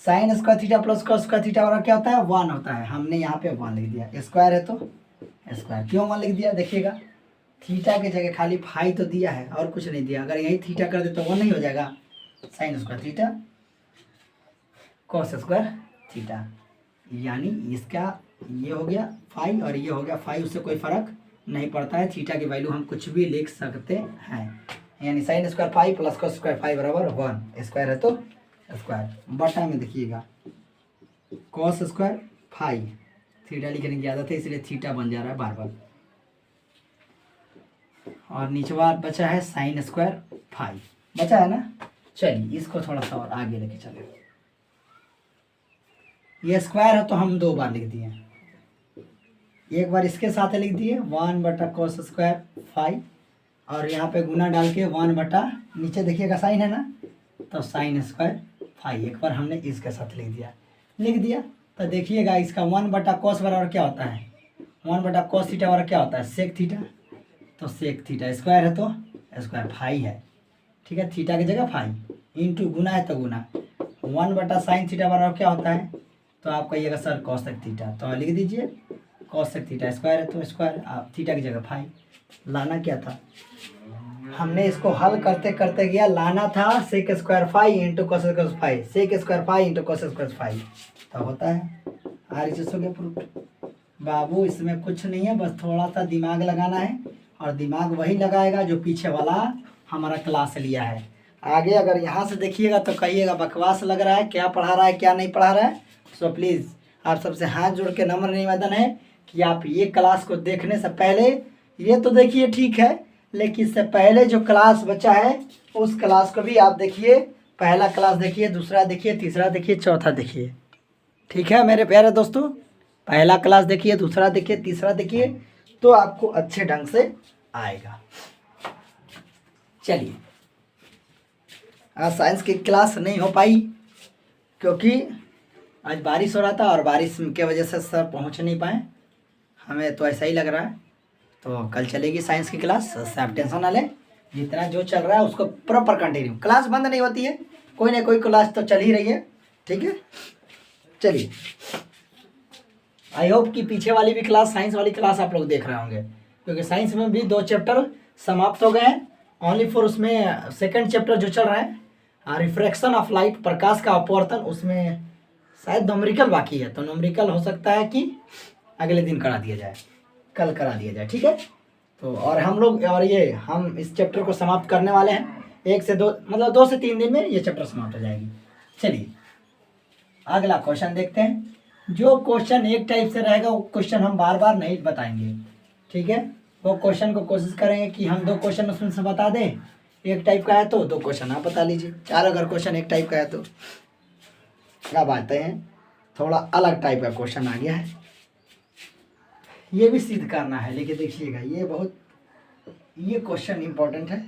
Sign square theta plus cos square theta बराबर क्या होता है, 1 होता है। हमने यहाँ पे 1 लिख दिया, स्क्वायर है तो स्क्वायर। क्यों 1 लिख दिया, देखिएगा थीटा की जगह खाली फाई तो दिया है और कुछ नहीं दिया। अगर यही थीटा कर दे तो 1 नहीं हो जाएगा। Sign square theta cos square theta, यानी इसका ये हो गया फाई और ये हो गया फाई, उससे कोई फर्क नहीं पड़ता है। थीटा की वैल्यू हम कुछ भी लिख सकते हैं। यानी sine square phi plus cos square phi बराबर 1, स्क्वायर है तो स्क्वायर। बटा में देखिएगा कॉस स्क्वायर फाई, थीटा लिखने की आदत है इसलिए थीटा बन जा रहा है बार बार, और नीचवा बचा है साइन स्क्वायर फाई, बचा है ना। चलिए इसको थोड़ा सा और आगे लेके चले। ये स्क्वायर है तो हम 2 बार लिख दिए, एक बार इसके साथ लिख दिए 1 बटा कॉस स्क्वायर फाई, और यहाँ पे गुना डाल के 1 बटा नीचे देखिएगा साइन है ना, तो साइन स्क्वायर फाई एक बार हमने इसके साथ लिख दिया। तो देखिएगा इसका 1 बटा कॉस बराबर क्या होता है, 1 बटा कॉस थीटा बराबर क्या होता है, सेक थीटा। तो सेक थीटा स्क्वायर है तो स्क्वायर फाई है, ठीक है। थीटा की जगह फाई इंटू गुना है तो गुना 1 बटा साइन थीटा बराबर क्या होता है, तो आप कहिएगा सर कॉसेक थीटा, तो लिख दीजिए कॉसेक थीटा स्क्वायर है तो स्क्वायर, आप थीटा की जगह फाई। लाना क्या था, हमने इसको हल करते करते गया, लाना था sec square phi into cos square phi, sec square phi into cos square phi, तो होता है RHS हो गया प्रूफ। बाबू इसमें कुछ नहीं है, बस थोड़ा सा दिमाग लगाना है, और दिमाग वही लगाएगा जो पीछे वाला हमारा क्लास लिया है। आगे अगर यहाँ से देखिएगा तो कहिएगा बकवास लग रहा है, क्या पढ़ा रहा है क्या नहीं पढ़ा रहा है। सो प्लीज़ आप सबसे हाथ जोड़ के नम्र निवेदन है कि आप ये क्लास को देखने से पहले ये तो देखिए ठीक है, लेकिन इससे पहले जो क्लास बचा है उस क्लास को भी आप देखिए। पहला क्लास देखिए, दूसरा देखिए, तीसरा देखिए, चौथा देखिए, ठीक है मेरे प्यारे दोस्तों। पहला क्लास देखिए, दूसरा देखिए, तीसरा देखिए, तो आपको अच्छे ढंग से आएगा। चलिए आज साइंस की क्लास नहीं हो पाई क्योंकि आज बारिश हो रहा था, और बारिश की वजह से सर पहुंच नहीं पाए, हमें तो ऐसा ही लग रहा है। तो कल चलेगी साइंस की क्लास, उससे आप टेंशन ना लें। जितना जो चल रहा है उसको प्रॉपर कंटिन्यू, क्लास बंद नहीं होती है, कोई ना कोई क्लास तो चल ही रही है, ठीक है। चलिए आई होप कि पीछे वाली भी क्लास, साइंस वाली क्लास आप लोग देख रहे होंगे, क्योंकि साइंस में भी 2 चैप्टर समाप्त हो गए हैं। ओनली फॉर उसमें सेकंड चैप्टर जो चल रहा है रिफ्रैक्शन ऑफ लाइट, प्रकाश का अपवर्तन, उसमें शायद न्यूमेरिकल बाकी है। तो न्यूमेरिकल हो सकता है कि अगले दिन करा दिया जाए, कल करा दिया जाए, ठीक है। तो और हम लोग हम इस चैप्टर को समाप्त करने वाले हैं 1 से 2, मतलब 2 से 3 दिन में ये चैप्टर समाप्त हो जाएगी। चलिए अगला क्वेश्चन देखते हैं। जो क्वेश्चन एक टाइप से रहेगा वो क्वेश्चन हम बार बार नहीं बताएंगे, ठीक है। वो क्वेश्चन को कोशिश करेंगे कि हम 2 क्वेश्चन उसमें से बता दें, एक टाइप का है तो 2 क्वेश्चन आप बता लीजिए, 4 अगर क्वेश्चन एक टाइप का है तो। अब आते हैं थोड़ा अलग टाइप का क्वेश्चन आ गया है, ये भी सिद्ध करना है, लेकिन देखिएगा ये क्वेश्चन इम्पोर्टेंट है।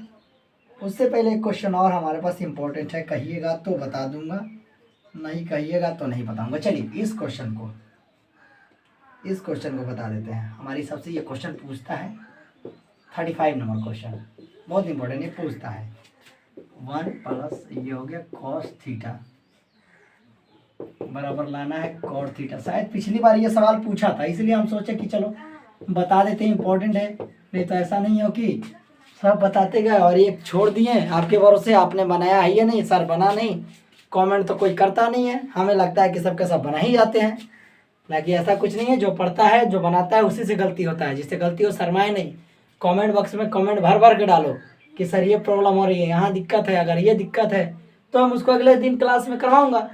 उससे पहले एक क्वेश्चन और हमारे पास इम्पोर्टेंट है, कहिएगा तो बता दूंगा, नहीं कहिएगा तो नहीं बताऊंगा। चलिए इस क्वेश्चन को बता देते हैं। हमारी सबसे ये क्वेश्चन पूछता है 35 नंबर क्वेश्चन, बहुत इंपॉर्टेंट, ये पूछता है 1 प्लस ये हो गया कॉस थीटा बराबर लाना है कॉट थीटा। शायद पिछली बार ये सवाल पूछा था, इसलिए हम सोचे कि चलो बता देते हैं, इंपॉर्टेंट है। नहीं तो ऐसा नहीं हो कि सब बताते गए और एक छोड़ दिए, आपके भरोसे आपने बनाया ही है नहीं, सर बना नहीं, कमेंट तो कोई करता नहीं है, हमें लगता है कि सबके सब बना ही जाते हैं। लेकिन ऐसा कुछ नहीं है, जो पढ़ता है जो बनाता है उसी से गलती होता है, जिससे गलती हो शर्माए नहीं। कमेंट बॉक्स में कमेंट भर भर के डालो कि सर ये प्रॉब्लम हो रही है, यहाँ दिक्कत है, अगर ये दिक्कत है तो हम उसको अगले दिन क्लास में करवाऊँगा।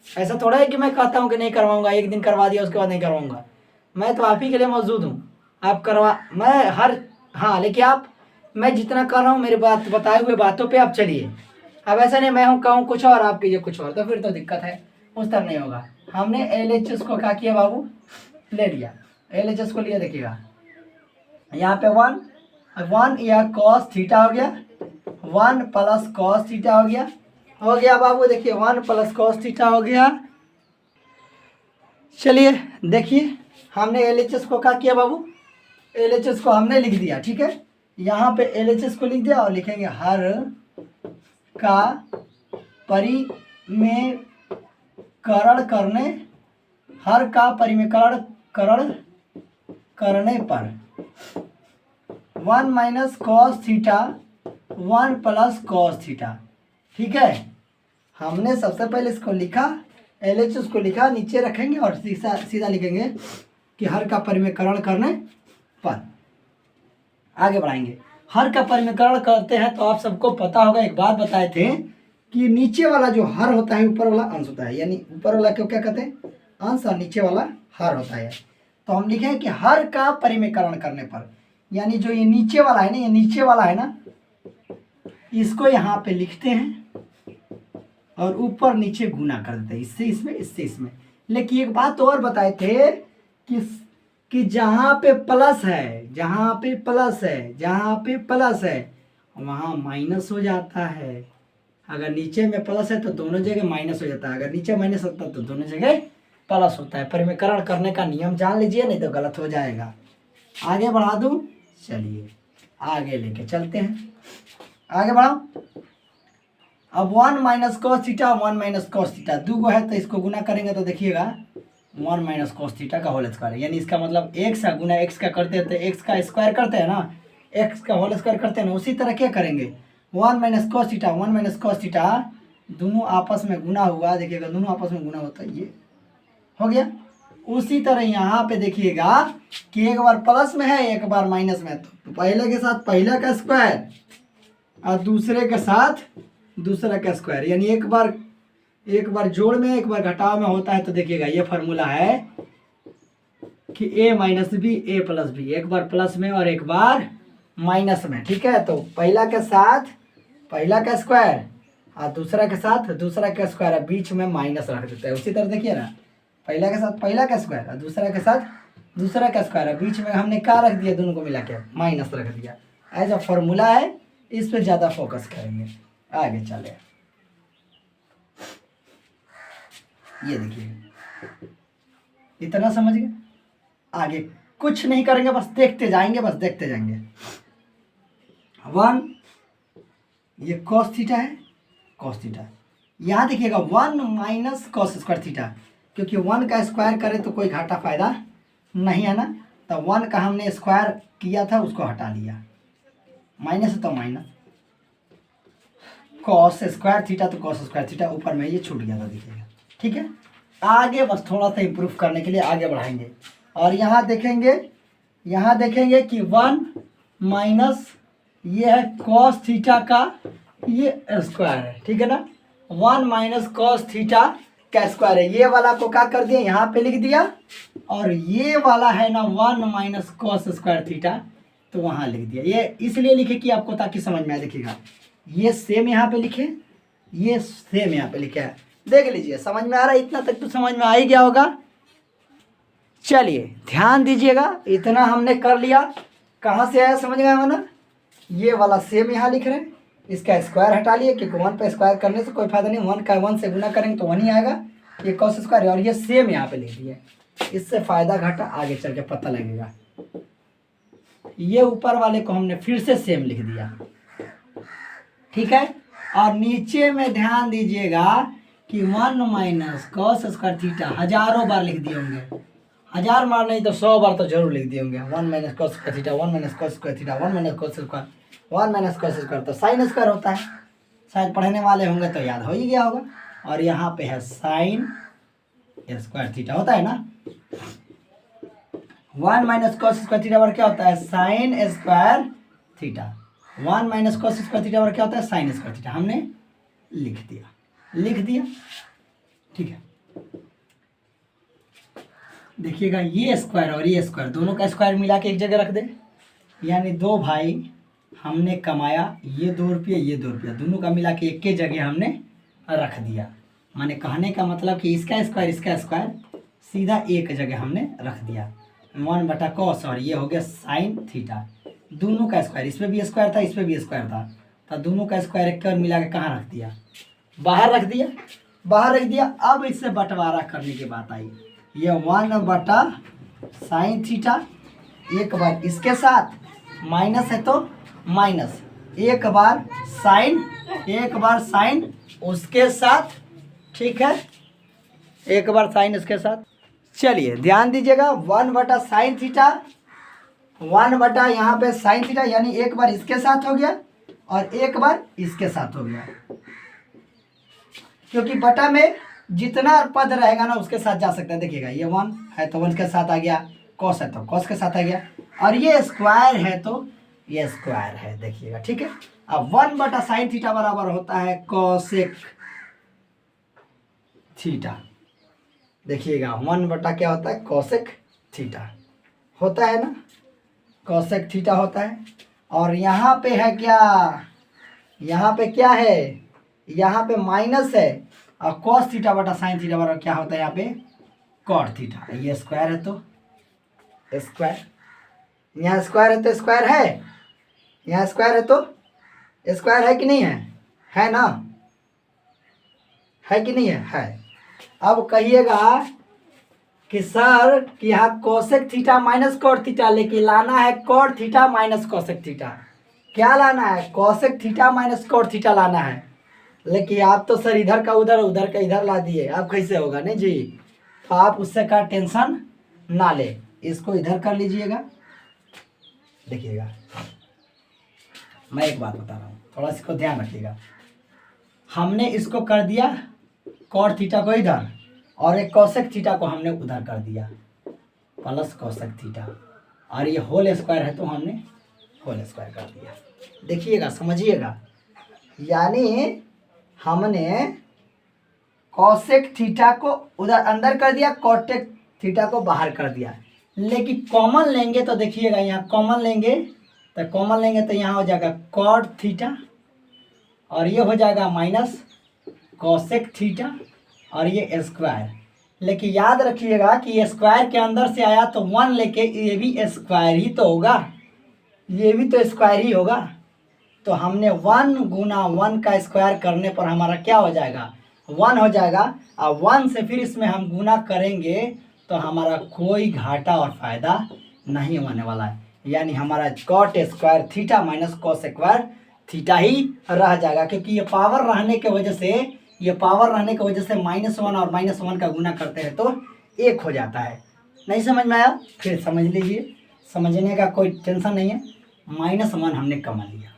ऐसा थोड़ा है कि मैं कहता हूँ कि नहीं करवाऊँगा, एक दिन करवा दिया उसके बाद नहीं करवाऊँगा। मैं तो आप ही के लिए मौजूद हूँ, आप करवा मैं हर हाँ, लेकिन मैं जितना कर रहा हूँ मेरे बात बताए हुए बातों पे आप चलिए। अब ऐसा नहीं मैं कहूँ कुछ और आप कीजिए कुछ और, तो फिर तो दिक्कत है, उस तरह नहीं होगा। हमने LHS को क्या किया बाबू, ले लिया, LHS को लिया। देखिएगा यहाँ पे 1 या कॉस थीटा हो गया, 1 प्लस कॉस थीटा हो गया, हो गया बाबू, देखिए 1 प्लस कॉस थीटा हो गया। चलिए देखिए, हमने LHS को क्या किया बाबू, LHS को हमने लिख दिया, ठीक है। यहाँ पे LHS को लिख दिया और लिखेंगे हर का परिमेयकरण करने, हर का परिमेयकरण करने पर 1 minus cos theta 1 plus cos theta, ठीक है। हमने सबसे पहले इसको लिखा, LHS को लिखा, नीचे रखेंगे और सीधा लिखेंगे कि हर का परिमेयकरण करने पर। आगे बढ़ाएंगे, हर का परिमेयकरण करते हैं तो आप सबको पता होगा, एक बात बताए थे कि नीचे वाला जो हर होता है ऊपर वाला अंश होता है, यानी ऊपर वाला को क्या कहते हैं, अंश, और नीचे वाला हर होता है। तो हम लिखें कि हर का परिमेयकरण करने पर, यानी जो ये नीचे वाला है ना, ये नीचे वाला है ना, इसको यहाँ पे लिखते हैं और ऊपर नीचे गुना कर देते हैं, इससे इसमें, इससे इसमें। लेकिन एक बात और बताए थे कि जहाँ पे प्लस है, जहाँ पे प्लस है, जहाँ पे प्लस है वहाँ माइनस हो जाता है। अगर नीचे में प्लस है तो दोनों जगह माइनस हो जाता है, अगर नीचे माइनस होता है तो दोनों जगह प्लस होता है। परिमेयकरण करने का नियम जान लीजिए, नहीं तो गलत हो जाएगा। आगे बढ़ा दूँ, चलिए आगे लेके चलते हैं, आगे बढ़ाओ। अब 1 minus cos theta 1 minus cos theta, दो गो है तो इसको गुना करेंगे तो देखिएगा 1 माइनस कॉस थीटा का होल स्क्वायर, यानी इसका मतलब x का गुना x का करते हैं तो x का स्क्वायर करते हैं ना, x का होल स्क्वायर करते हैं ना, उसी तरह क्या करेंगे 1 minus cos theta 1 minus cos theta, दोनों आपस में गुना हुआ, देखिएगा दोनों आपस में गुना होता है, ये हो गया। उसी तरह यहाँ पे देखिएगा कि एक बार प्लस में है एक बार माइनस में है, तो पहले के साथ पहला का स्क्वायर और दूसरे के साथ दूसरा का स्क्वायर, यानी एक बार जोड़ में एक बार घटाव में होता है। तो देखिएगा ये फार्मूला है कि a minus b a plus b, एक बार प्लस में और एक बार माइनस में, ठीक है। तो पहला के साथ पहला का स्क्वायर और दूसरा के साथ दूसरा का स्क्वायर, बीच में माइनस रख देता है। उसी तरह देखिए ना, पहला के साथ पहला का स्क्वायर और दूसरा के साथ दूसरा का स्क्वायर, बीच में हमने क्या रख दिया, दोनों को मिला के माइनस रख दिया। ऐसा फार्मूला है, इस पर ज़्यादा फोकस करेंगे। आगे चले, ये देखिए इतना समझ गए, आगे कुछ नहीं करेंगे, बस देखते जाएंगे, बस देखते जाएंगे। 1 ये कॉस थीटा है, कॉस थीटा, यहाँ देखिएगा 1 माइनस कॉस स्क्वायर थीटा, क्योंकि 1 का स्क्वायर करे तो कोई घाटा फायदा नहीं है ना, तो 1 का हमने स्क्वायर किया था उसको हटा लिया, माइनस है तो माइनस, कॉस स्क्वायर थीटा तो कॉस स्क्वायर थीटा, ऊपर में ये छूट गया था, देखिएगा, ठीक है। आगे बस थोड़ा सा इम्प्रूव करने के लिए आगे बढ़ाएंगे और यहाँ देखेंगे कि 1 माइनस ये है कॉस थीटा का ये स्क्वायर है, ठीक है ना। 1 माइनस कॉस थीटा का स्क्वायर है, ये वाला को क्या कर दिया, यहाँ पे लिख दिया, और ये वाला है ना 1 माइनस कॉस स्क्वायर थीटा, तो वहाँ लिख दिया। ये इसलिए लिखे कि आपको ताकि समझ में आए, देखिएगा ये सेम यहाँ पे लिखे, ये सेम यहाँ पे लिखा है, देख लीजिए समझ में आ रहा है, इतना तक तो समझ में आ ही गया होगा। चलिए ध्यान दीजिएगा, इतना हमने कर लिया, कहाँ से आया समझ गया ना, ये वाला सेम यहाँ लिख रहे हैं, इसका स्क्वायर हटा लिए क्योंकि 1 पे स्क्वायर करने से कोई फायदा नहीं, 1 का 1 से गुना करेंगे तो 1 ही आएगा, ये कॉस स्क्वायर, और ये सेम यहाँ पे लिख दिए, इससे फायदा घाटा आगे चल के पता लगेगा। ये ऊपर वाले को हमने फिर से सेम लिख दिया, ठीक है। और नीचे में ध्यान दीजिएगा कि 1 माइनस कॉस स्क्वायर थीटा हजारों बार लिख दिए होंगे, 1000 बार नहीं तो 100 बार तो जरूर लिख दिए होंगे। 1 minus cos square theta 1 minus cos square theta 1 minus cos square 1 minus cos square, तो साइन स्क्वायर होता है, शायद पढ़ने वाले होंगे तो याद हो ही गया होगा। और यहाँ पे है साइन स्क्वायर थीटा होता है ना, 1 माइनस कॉस स्क्वायर थीटा पर क्या होता है, sign square theta, 1 minus cos square theta पर क्या होता है, साइन स्क्वायर थीटा, हमने लिख दिया, ठीक है। देखिएगा ये स्क्वायर और ये स्क्वायर दोनों का स्क्वायर मिला के एक जगह रख दे, यानी दो भाई हमने कमाया, ये 2 रुपये ये 2 रुपया, दोनों का मिला के एक के जगह हमने रख दिया। माने कहने का मतलब कि इसका स्क्वायर सीधा एक जगह हमने रख दिया, 1 बटा कॉस, और ये हो गया साइन थीटा, दोनों का स्क्वायर, इसमें भी स्क्वायर था इसमें भी स्क्वायर था, तो दोनों का स्क्वायर एक कर मिला के कहाँ रख दिया, बाहर रख दिया, बाहर रख दिया। अब इससे बंटवारा करने की बात आई, ये 1/sin θ, एक बार इसके साथ माइनस है तो माइनस, एक बार साइन, एक बार साइन उसके साथ, ठीक है, एक बार साइन इसके साथ। चलिए ध्यान दीजिएगा, 1/sin θ, 1 यहाँ पे sin θ, यानी एक बार इसके साथ हो गया और एक बार इसके साथ हो गया, क्योंकि बटा में जितना पद रहेगा ना उसके साथ जा सकता है। देखिएगा ये 1 है तो 1 के साथ आ गया, कॉस है तो कॉस के साथ आ गया, और ये स्क्वायर है तो ये स्क्वायर है। देखिएगा ठीक है। अब 1/sin θ बराबर होता है कोसेक थीटा। देखिएगा 1 क्या होता है, कोसेक थीटा होता है ना, कोसेक थीटा होता है। और यहाँ पे है क्या, यहाँ पे क्या है, यहाँ पे माइनस है, और कॉस θ/sin θ बराबर क्या होता है यहाँ पे, कॉट थीटा। ये स्क्वायर है तो स्क्वायर, यहाँ स्क्वायर है तो स्क्वायर है, यहाँ स्क्वायर है तो स्क्वायर है कि नहीं है, है ना, है कि नहीं है, है। अब कहिएगा कि सर कि यहाँ cosec theta minus cot theta, लेकिन लाना है cot theta minus cosec theta. क्या लाना है, cosec theta minus cot theta लाना है। लेकिन आप तो सर इधर का उधर, उधर का इधर ला दिए, अब कैसे होगा, नहीं जी। तो आप उससे का टेंशन ना ले, इसको इधर कर लीजिएगा। देखिएगा मैं एक बात बता रहा हूँ, थोड़ा सा इसको ध्यान रखिएगा। हमने इसको कर दिया कॉट थीटा को इधर, और एक कोसेक थीटा को हमने उधर कर दिया प्लस कोसेक थीटा, और ये होल स्क्वायर है तो हमने होल स्क्वायर कर दिया। देखिएगा समझिएगा, यानी हमने कोसेक थीटा को उधर अंदर कर दिया, कोटेक थीटा को बाहर कर दिया। लेकिन कॉमन लेंगे तो देखिएगा, यहाँ कॉमन लेंगे तो यहाँ हो जाएगा कॉट थीटा, और ये हो जाएगा माइनस कोसेक थीटा, और ये स्क्वायर। लेकिन याद रखिएगा कि ये स्क्वायर के अंदर से आया तो 1 लेके ये भी स्क्वायर ही तो होगा, ये भी तो स्क्वायर ही होगा। तो हमने 1 गुना 1 का स्क्वायर करने पर हमारा क्या हो जाएगा, 1 हो जाएगा। और 1 से फिर इसमें हम गुना करेंगे तो हमारा कोई घाटा और फायदा नहीं होने वाला है, यानी हमारा cot square theta minus cos square theta ही रह जाएगा। क्योंकि ये पावर रहने की वजह से, ये पावर रहने की वजह से -1 और -1 का गुना करते हैं तो 1 हो जाता है। नहीं समझ में आया, फिर समझ लीजिए, समझने का कोई टेंशन नहीं है। -1 हमने कमा लिया,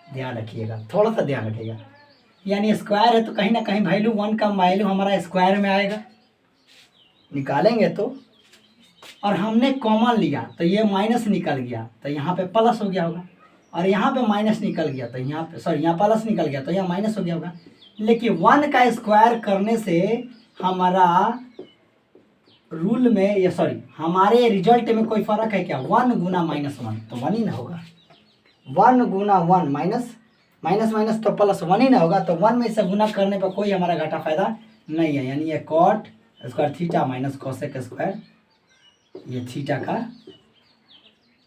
ध्यान रखिएगा, थोड़ा सा ध्यान रखिएगा। यानी स्क्वायर है तो कहीं ना कहीं वैल्यू 1 का वैल्यू हमारा स्क्वायर में आएगा, निकालेंगे तो। और हमने कॉमन लिया तो ये माइनस निकल गया तो यहाँ पे प्लस हो गया होगा, और यहाँ पे माइनस निकल गया तो यहाँ पे, सॉरी यहाँ प्लस निकल गया तो यहाँ माइनस हो गया होगा। लेकिन 1 का स्क्वायर करने से हमारा रूल में, या सॉरी हमारे रिजल्ट में कोई फ़र्क है क्या, 1 गुना -1 तो 1 ही ना होगा, 1 गुना 1 माइनस माइनस तो प्लस 1 ही ना होगा। तो 1 में से गुना करने पर कोई हमारा घाटा फायदा नहीं है, यानी ये cot square theta minus cosec square, ये थीटा का,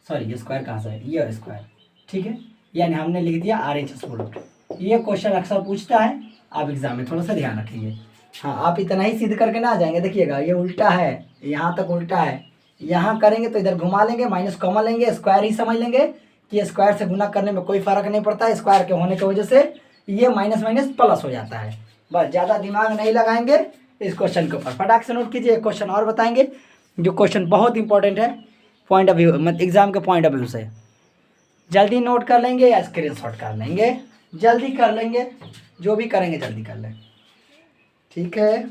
सॉरी ये स्क्वायर कहाँ से है, ये स्क्वायर, ठीक है। यानी हमने लिख दिया RHS बोलो। ये क्वेश्चन अक्सर पूछता है, आप एग्जाम में थोड़ा सा ध्यान रखिए। हाँ, आप इतना ही सिद्ध करके ना आ जाएंगे। देखिएगा ये उल्टा है, यहाँ तक उल्टा है, यहाँ करेंगे तो इधर घुमा लेंगे, माइनस कॉमन लेंगे, स्क्वायर ही समझ लेंगे कि स्क्वायर से गुना करने में कोई फर्क नहीं पड़ता है, स्क्वायर के होने की वजह से ये माइनस माइनस प्लस हो जाता है। बस ज़्यादा दिमाग नहीं लगाएंगे इस क्वेश्चन के ऊपर, फटाक से नोट कीजिए। एक क्वेश्चन और बताएंगे जो क्वेश्चन बहुत इंपॉर्टेंट है पॉइंट ऑफ व्यू, मतलब एग्जाम के पॉइंट ऑफ व्यू से। जल्दी नोट कर लेंगे या स्क्रीनशॉट कर लेंगे, जल्दी कर लेंगे, जो भी करेंगे जल्दी कर लें, ठीक है।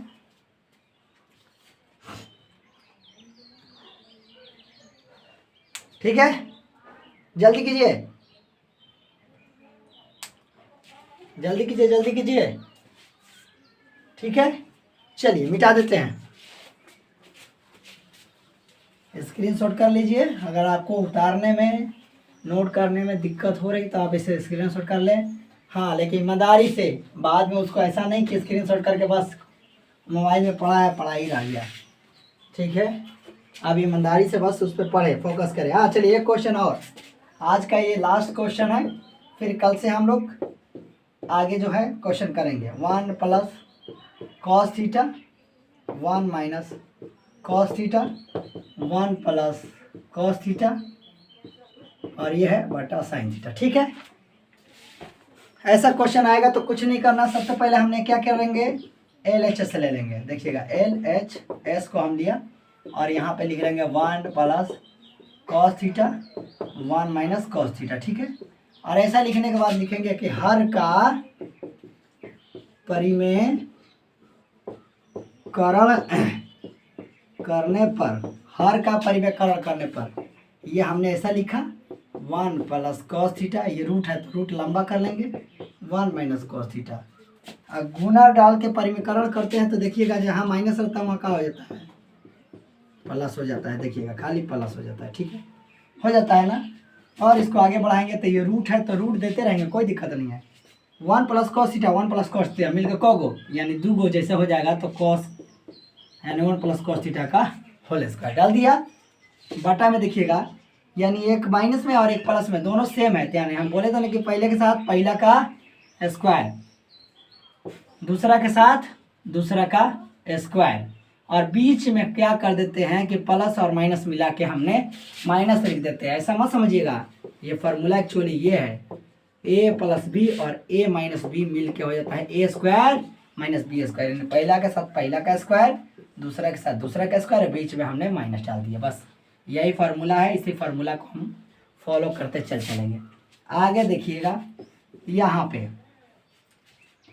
ठीक है, जल्दी कीजिए, जल्दी कीजिए, जल्दी कीजिए, ठीक है। चलिए मिटा देते हैं, स्क्रीनशॉट कर लीजिए। अगर आपको उतारने में, नोट करने में दिक्कत हो रही तो आप इसे स्क्रीनशॉट कर लें। हाँ, लेकिन ईमानदारी से, बाद में उसको ऐसा नहीं कि स्क्रीनशॉट करके बस मोबाइल में पढ़ा है, पढ़ा ही रह गया, ठीक है। अब ईमानदारी से बस उस पर पढ़े, फोकस करें। हाँ चलिए, एक क्वेश्चन और, आज का ये लास्ट क्वेश्चन है, फिर कल से हम लोग आगे जो है क्वेश्चन करेंगे। 1 plus cos theta 1 minus cos theta 1 plus cos theta और ये है बटा साइन थीटा। ठीक है, ऐसा क्वेश्चन आएगा तो कुछ नहीं करना, सबसे पहले हमने क्या करेंगे, LHS ले लेंगे। देखिएगा LHS को हम लिया और यहाँ पे लिख लेंगे 1 plus cos theta 1 minus cos theta. ठीक है, और ऐसा लिखने के बाद लिखेंगे कि हर का परिमेय करण करने पर, हर का परिमेयकरण करने पर, ये हमने ऐसा लिखा 1 प्लस कॉस थीटा, ये रूट है तो रूट लंबा कर लेंगे 1 माइनस कॉस थीटा। अब गुना डाल के परिमेयकरण करते हैं तो देखिएगा जहाँ माइनस रहता है वहाँ क्या हो जाता है, प्लस हो जाता है। देखिएगा खाली प्लस हो जाता है। ठीक है, हो जाता है ना। और इसको आगे बढ़ाएंगे तो ये रूट है तो रूट देते रहेंगे, कोई दिक्कत नहीं है। 1 plus cos theta 1 plus cos theta मिलकर कॉगो यानी 2 गो जैसे हो जाएगा तो कॉस यानी 1 प्लस कॉस थीटा का होल स्क्वायर डाल दिया। बटा में देखिएगा यानी एक माइनस में और एक प्लस में दोनों सेम है, यानी हम बोले थे ना कि पहले के साथ पहला का स्क्वायर, दूसरा के साथ दूसरा का स्क्वायर, और बीच में क्या कर देते हैं कि प्लस और माइनस मिला के हमने माइनस लिख देते हैं। ऐसा मत समझिएगा, ये फार्मूला एक्चुअली ये है a प्लस बी और a माइनस बी मिल के हो जाता है a square minus b square, यानी पहला के साथ पहला का स्क्वायर, दूसरा के साथ दूसरा का स्क्वायर, बीच में हमने माइनस डाल दिया। बस यही फार्मूला है, इसी फार्मूला को हम फॉलो करते चलेंगे। आगे देखिएगा यहाँ पे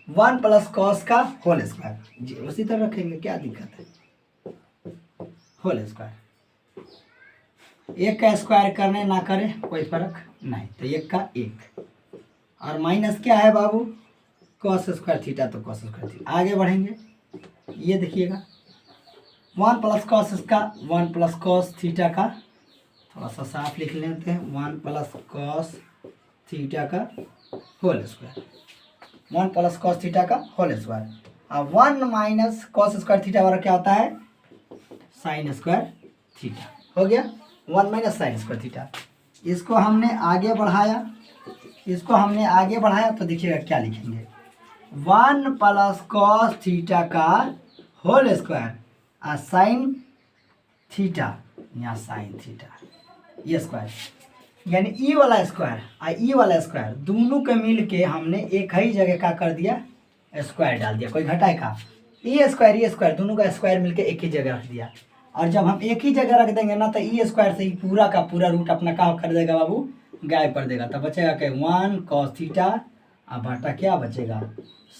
1 प्लस कॉस का होल स्क्वायर जी उसी तरह रखेंगे, क्या दिक्कत है, होल स्क्वायर। एक का स्क्वायर करने ना करे कोई फर्क नहीं, तो एक का एक, और माइनस क्या है बाबू, कॉस स्क्वायर थीटा, तो कॉस स्क्वायर थीटा। आगे बढ़ेंगे, ये देखिएगा 1 प्लस कॉस इसका 1 प्लस कॉस थीटा का, थोड़ा सा साफ लिख लेते हैं, 1 प्लस कॉस थीटा का whole square, 1 plus cos theta का होल स्क्वायर। अब 1 माइनस कॉस स्क्वायर थीटा वाला क्या होता है, साइन स्क्वायर थीटा। हो गया 1 माइनस साइन स्क्वायर थीटा। इसको हमने आगे बढ़ाया, इसको हमने आगे बढ़ाया तो देखिएगा क्या लिखेंगे, 1 प्लस कॉस थीटा का होल स्क्वायर और साइन थीटा, यहाँ साइन थीटा ये स्क्वायर, यानी ई वाला स्क्वायर और ई वाला स्क्वायर दोनों के मिल के हमने एक ही जगह का कर दिया, स्क्वायर डाल दिया, कोई घटाए का, ई स्क्वायर दोनों का स्क्वायर मिलके एक ही जगह रख दिया। और जब हम एक ही जगह रख देंगे ना तो ई स्क्वायर से ही पूरा का पूरा रूट अपना काम कर देगा बाबू, गायब कर देगा। तो बचेगा कि 1 कॉस थीटा और बटा क्या बचेगा,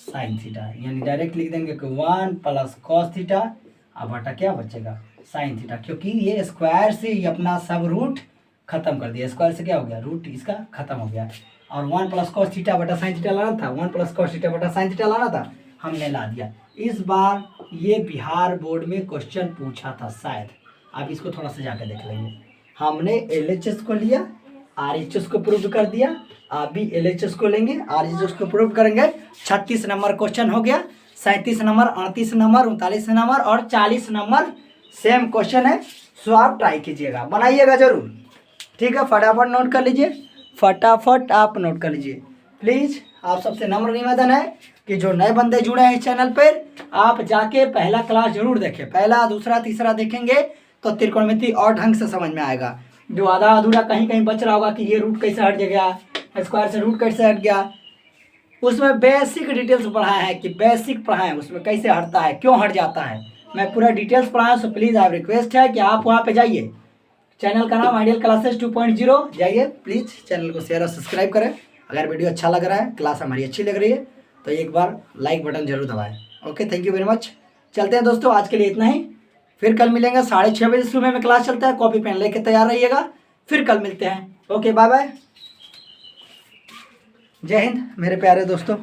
साइन थीटा, यानी डायरेक्ट लिख देंगे कि 1 प्लस कॉस थीटा और बटा क्या बचेगा, साइन थीटा, क्योंकि ये स्क्वायर से ही अपना सब रूट खत्म कर दिया, स्क्वायर से क्या हो गया, रूट इसका खत्म हो गया। और 1 प्लस कॉस थीटा बटा साइन थीटा लाना था, 1 प्लस कॉस थीटा बटा साइन थीटा लाना था, हमने ला दिया। इस बार ये बिहार बोर्ड में क्वेश्चन पूछा था शायद, आप इसको थोड़ा सा जाकर देख लेंगे। हमने LHS को लिया, RHS को प्रूव कर दिया, आप भी LHS को लेंगे, RHS को प्रूव करेंगे। 36 नंबर क्वेश्चन हो गया, 37 नंबर, 38 नंबर, 39 नंबर और 40 नंबर सेम क्वेश्चन है। सो आप ट्राई कीजिएगा, बनाइएगा जरूर, ठीक है। फटाफट नोट कर लीजिए, फटाफट आप नोट कर लीजिए प्लीज़। आप सबसे नम्र निवेदन है कि जो नए बंदे जुड़े हैं इस चैनल पर, आप जाके पहला क्लास जरूर देखें, पहला दूसरा तीसरा देखेंगे तो त्रिकोणमिति और ढंग से समझ में आएगा। जो आधा अधूरा कहीं कहीं बच रहा होगा कि ये रूट कैसे हट गया, स्क्वायर से रूट कैसे हट गया, उसमें बेसिक डिटेल्स पढ़ाया है कि बेसिक पढ़ाए हैं, उसमें कैसे हटता है, क्यों हट जाता है, मैं पूरा डिटेल्स पढ़ाया। सो प्लीज़ आप रिक्वेस्ट है कि आप वहाँ पे जाइए, चैनल का नाम आइडियल क्लासेस 2.0, जाइए प्लीज़, चैनल को शेयर और सब्सक्राइब करें। अगर वीडियो अच्छा लग रहा है, क्लास हमारी अच्छी लग रही है तो एक बार लाइक बटन जरूर दबाएं। Okay, thank you very much. चलते हैं दोस्तों, आज के लिए इतना ही, फिर कल मिलेंगे 6:30 बजे सुबह में क्लास चलता है, कॉपी पेन लेके तैयार रहिएगा, फिर कल मिलते हैं। ओके, बाय बाय, जय हिंद मेरे प्यारे दोस्तों।